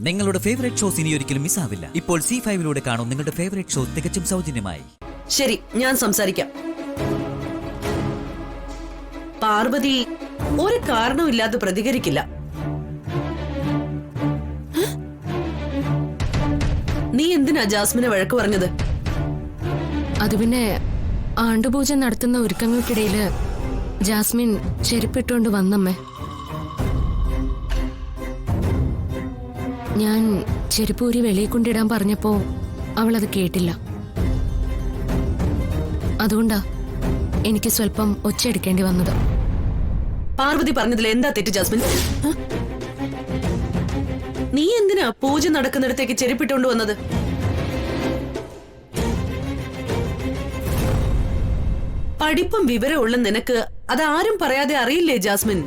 നിങ്ങളുടെ favourite shows ഇനി ഒരിക്കലും മിസ്സാവില്ല. ഇപ്പോൾ C5 കാണും നിങ്ങളുടെ ഫേവറേറ്റ് ഷോ തികച്ചും സൗജന്യമായി. ശരി, ഞാൻ സംസാരിക്കാം. പാർവതി ഒരു കാരണവുമില്ലാതെ പ്രതികരിക്കില്ല. നീ എന്തിനാ ജാസ്മിനെ വഴക്ക് പറഞ്ഞത്? അത് പിന്നെ ആണ്ടുപൂജ നടത്തുന്ന ഒരുക്കങ്ങൾക്കിടയില് ജാസ്മിൻ ചെരുപ്പിട്ടുകൊണ്ട് വന്നമ്മേ. ഞാൻ ചെരുപ്പൂരി വെളിയിൽ കൊണ്ടിടാൻ പറഞ്ഞപ്പോ അവളത് കേട്ടില്ല. അതുകൊണ്ടാ എനിക്ക് സ്വല്പം ഒച്ചയെടുക്കേണ്ടി വന്നത്. പാർവതി പറഞ്ഞതിൽ എന്താ തെറ്റ് ജാസ്മിൻ? നീ എന്തിനാ പൂജ നടക്കുന്നിടത്തേക്ക് ചെരുപ്പിട്ടുകൊണ്ട് വന്നത്? പഠിപ്പും വിവരമുള്ള നിനക്ക് അതാരും പറയാതെ അറിയില്ലേ ജാസ്മിൻ?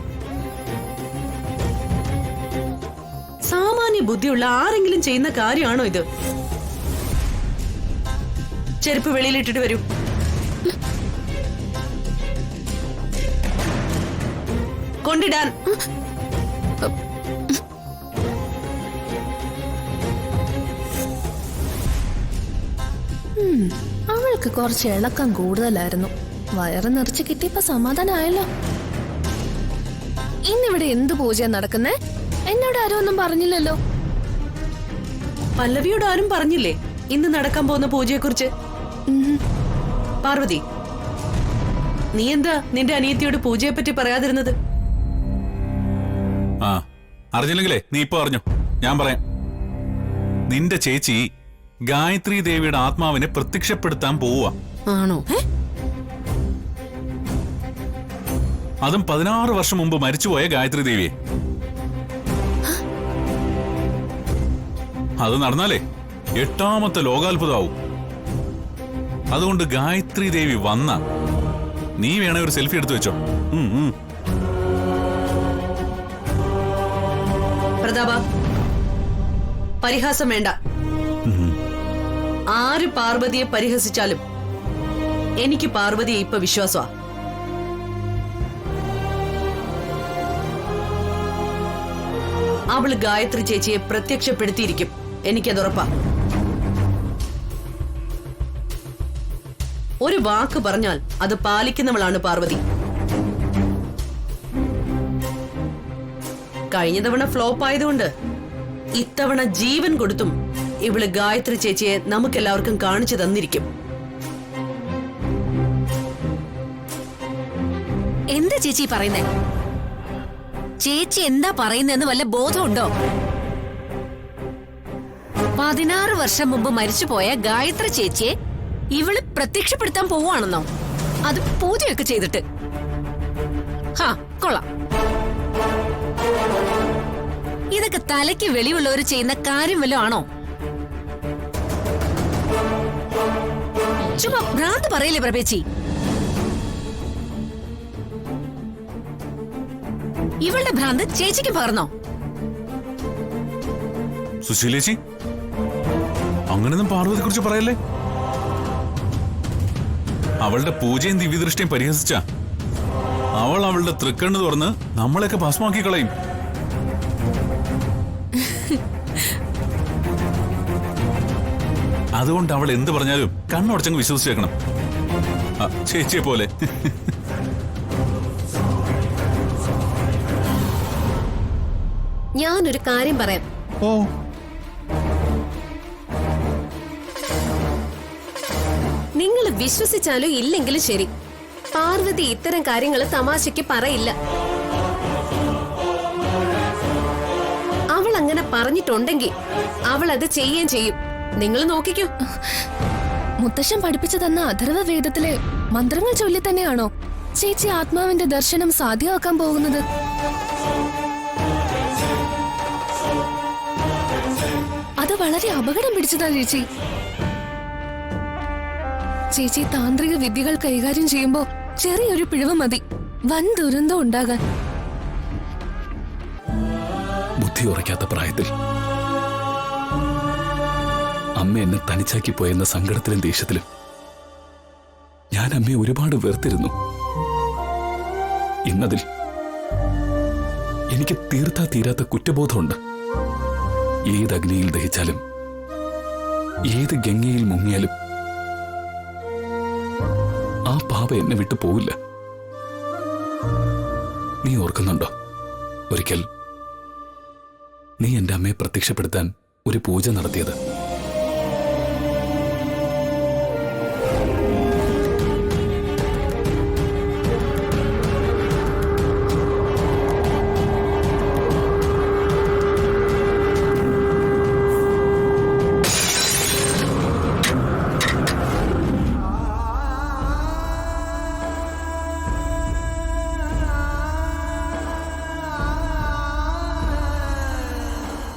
സാമാന്യ ബുദ്ധിയുള്ള ആരെങ്കിലും ചെയ്യുന്ന കാര്യമാണോ ഇത്? ചെരുപ്പ് വെളിയിലിട്ടിട്ട് വരൂ. കൊണ്ടിടാൻ. അവൾക്ക് കുറച്ച് ഇളക്കം കൂടുതലായിരുന്നു. വയറ് നിറച്ച് കിട്ടിയപ്പോ സമാധാനമായല്ലോ. ഇന്നിവിടെ എന്ത് പൂജ നടക്കുന്നേ? എന്നോട് ആരും ഒന്നും പറഞ്ഞില്ലല്ലോ. പല്ലവിയോട് ആരും പറഞ്ഞില്ലേ ഇന്ന് നടക്കാൻ പോകുന്ന പൂജയെ കുറിച്ച്? പാർവതി, നീ എന്താ നിന്റെ അനിയത്തിയോട് പൂജയെ പറ്റി പറയാതിരുന്നത്? അറിഞ്ഞില്ലെങ്കിലേ നീ ഇപ്പൊ അറിഞ്ഞു. ഞാൻ പറയാം. നിന്റെ ചേച്ചി ഗായത്രി ദേവിയുടെ ആത്മാവിനെ പ്രത്യക്ഷപ്പെടുത്താൻ പോവുക. ആണോ? അതും 16 വർഷം മുമ്പ് മരിച്ചുപോയ ഗായത്രി ദേവിയെ. അത് നടന്നാലേ 8ാമത്തെ ലോകാത്ഭുതമാവും. അതുകൊണ്ട് ഗായത്രി ദേവി വന്ന നീ വേണേ ഒരു സെൽഫി എടുത്തു വെച്ചോ. പ്രതാപ, പരിഹാസം വേണ്ട. ആര് പാർവതിയെ പരിഹസിച്ചാലും എനിക്ക് പാർവതിയെ ഇപ്പൊ വിശ്വാസമാ. അവള് ഗായത്രി ചേച്ചിയെ പ്രത്യക്ഷപ്പെടുത്തിയിരിക്കും. എനിക്കതുറപ്പാ. ഒരു വാക്ക് പറഞ്ഞാൽ അത് പാലിക്കുന്നവളാണ് പാർവതി. കഴിഞ്ഞ തവണ ഫ്ലോപ്പ് ആയതുകൊണ്ട് ഇത്തവണ ജീവൻ കൊടുത്തും ഇവള് ഗായത്രി ചേച്ചിയെ നമുക്കെല്ലാവർക്കും കാണിച്ചു തന്നിരിക്കും. എന്താ ചേച്ചി പറയുന്നേ? ചേച്ചി എന്താ പറയുന്നതെന്ന് വല്ല ബോധമുണ്ടോ? 16 വർഷം മുമ്പ് മരിച്ചുപോയ ഗായത്രി ചേച്ചിയെ ഇവള് പ്രത്യക്ഷപ്പെടുത്താൻ പോവാണെന്നോ? അത് പൂജയൊക്കെ ചെയ്തിട്ട്. കൊള്ളാം. ഇതൊക്കെ തലയ്ക്ക് വെളിവുള്ളവർ ചെയ്യുന്ന കാര്യം വല്ലതും ആണോ? ചുമ്മാ ഭ്രാന്ത് പറയില്ലേ പ്രഭേച്ചി? ഇവളുടെ ഭ്രാന്ത് ചേച്ചിക്ക് പകർന്നോ? സുശീലേച്ചി, അങ്ങനെയൊന്നും പാർവതിയെ കുറിച്ച് പറയല്ലേ. അവളുടെ പൂജയും ദിവ്യദൃഷ്ടിയും പരിഹസിച്ച അവൾ അവളുടെ തൃക്കണ്ണ് തുറന്ന് നമ്മളെയൊക്കെ ഭസ്മാക്കി കളയും. അതുകൊണ്ട് അവൾ എന്ത് പറഞ്ഞാലും കണ്ണുടച്ചങ്ങ് വിശ്വസിച്ചേക്കണം. ചേച്ചിയെ പോലെ. ഞാനൊരു കാര്യം പറയാം. നിങ്ങൾ വിശ്വസിച്ചാലും ഇല്ലെങ്കിലും ശരി, പാർവതി ഇത്തരം കാര്യങ്ങൾ തമാശയ്ക്ക് പറയില്ല. അവൾ അങ്ങനെ പറഞ്ഞിട്ടുണ്ടെങ്കിൽ അവൾ അത് ചെയ്യുകയും ചെയ്യും. നിങ്ങൾ നോക്കിക്കോ. മുത്തശ്ശൻ പഠിപ്പിച്ചു തന്ന അഥർവ വേദത്തിലെ മന്ത്രങ്ങൾ ചൊല്ലി തന്നെയാണോ ചേച്ചി ആത്മാവിന്റെ ദർശനം സാധ്യമാക്കാൻ പോകുന്നത്? അത് വളരെ അപകടം പിടിച്ചതാ ചേച്ചി. ചേച്ചി താന്ത്രിക വിദ്യകൾ കൈകാര്യം ചെയ്യുമ്പോ ചെറിയൊരു പിഴവ് മതി വൻ ദുരന്തം ഉണ്ടാകാൻ. ബുദ്ധി ഉറയ്ക്കാത്ത പ്രായത്തിൽ അമ്മ എന്നെ തനിച്ചാക്കി പോയെന്ന സങ്കടത്തിലും ദേഷ്യത്തിലും ഞാൻ അമ്മയെ ഒരുപാട് വെറുത്തിരുന്നു. ഇന്നതിൽ എനിക്ക് തീർത്താ തീരാത്ത കുറ്റബോധമുണ്ട്. ഏത് അഗ്നിയിൽ ദഹിച്ചാലും ഏത് ഗംഗയിൽ മുങ്ങിയാലും ആ പാപ എന്നെ വിട്ടു പോവില്ല. നീ ഓർക്കുന്നുണ്ടോ ഒരിക്കൽ നീ എന്റെ അമ്മയെ പ്രത്യക്ഷപ്പെടുത്താൻ ഒരു പൂജ നടത്തിയത്?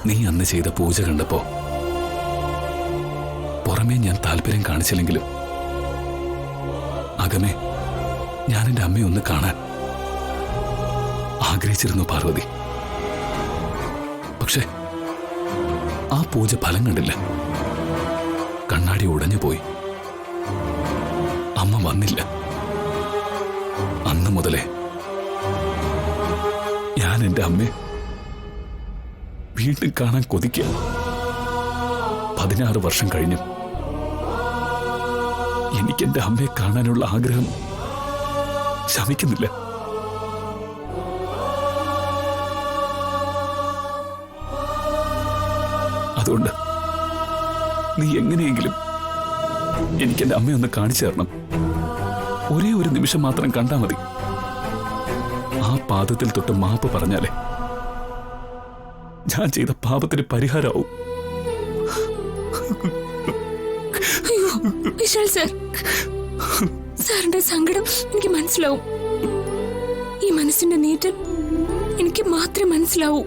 നീ അന്ന് ചെയ്ത പൂജ കണ്ടപ്പോ പുറമേ ഞാൻ താല്പര്യം കാണിച്ചില്ലെങ്കിലും അകമേ ഞാൻ എന്റെ അമ്മയെ ഒന്ന് കാണാൻ ആഗ്രഹിച്ചിരുന്നു പാർവതി. പക്ഷെ ആ പൂജ ഫലം കണ്ടില്ല. കണ്ണാടി ഉടഞ്ഞു പോയി. അമ്മ വന്നില്ല. അന്ന് മുതലേ ഞാൻ എന്റെ അമ്മയെ വീണ്ടും കാണാൻ കൊതിക്കുക. 16 വർഷം കഴിഞ്ഞു എനിക്ക് എന്റെ അമ്മയെ കാണാനുള്ള ആഗ്രഹം ശമിക്കുന്നില്ല. അതുകൊണ്ട് നീ എങ്ങനെയെങ്കിലും എനിക്ക് എന്റെ അമ്മയെ ഒന്ന് കാണിച്ചു തരണം. ഒരേ ഒരു നിമിഷം മാത്രം കണ്ടാ മതി. ആ പാദത്തിൽ തൊട്ട് മാപ്പ് പറഞ്ഞാലേ ഞാൻ ചെയ്ത പാപത്തിന് പരിഹാരമാവും. അയ്യോ വിശാൽ സാർ, സാറിന്റെ സങ്കടം എനിക്ക് മനസ്സിലാവും. ഈ മനസ്സിന്റെ നീറ്റൽ എനിക്ക് മാത്രമേ മനസ്സിലാവൂ.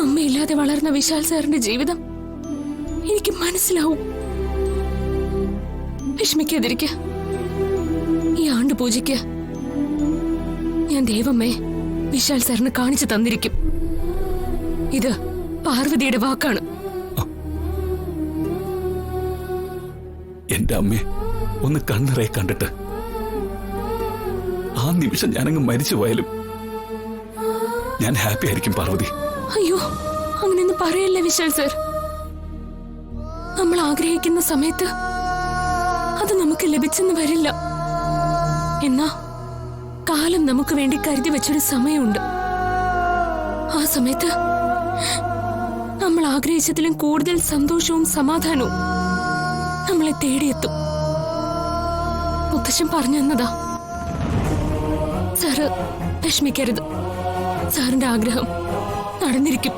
അമ്മയില്ലാതെ വളർന്ന വിശാൽ സാറിന്റെ ജീവിതം എനിക്ക് മനസ്സിലാവും. വിഷമിക്കാതിരിക്ക. ഈ ആണ്ട് പൂജയ്ക്ക് ഞാൻ ദൈവമേ വിശാൽ സാറിന് കാണിച്ചു തന്നിരിക്കും. ഇത് പാർവതിയുടെ വാക്കാണ്. എന്റെ അമ്മയെ ഒന്ന് കണ്ണിറയെ കണ്ടിട്ട് ആ നിമിഷം ഞാനങ്ങ് മരിച്ചു പോയാലും ഞാൻ ഹാപ്പി ആയിരിക്കും പാർവതി. അയ്യോ അങ്ങനെയൊന്നും പറയല്ലേ വിശാൽ സാർ. നമ്മൾ ആഗ്രഹിക്കുന്ന സമയത്ത് അത് നമുക്ക് ലഭിച്ചെന്ന് വരില്ല. എന്നാ കാലം നമുക്ക് വേണ്ടി കരുതി വെച്ചൊരു സമയമുണ്ട്. ആ സമയത്ത് നമ്മൾ ആഗ്രഹിച്ചതിലും കൂടുതൽ സന്തോഷവും സമാധാനവും നമ്മളെ തേടിയെത്തും. മുത്തശ്ശൻ പറഞ്ഞു തന്നതാ. സാറ് വിഷമിക്കരുത്. സാറിന്റെ ആഗ്രഹം നടന്നിരിക്കും.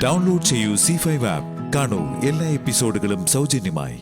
ഡൗൺലോഡ് ചെയ്യൂ C5 ആപ്പ്. കാണൂ എല്ലാ എപ്പിസോഡുകളും സൗജന്യമായി.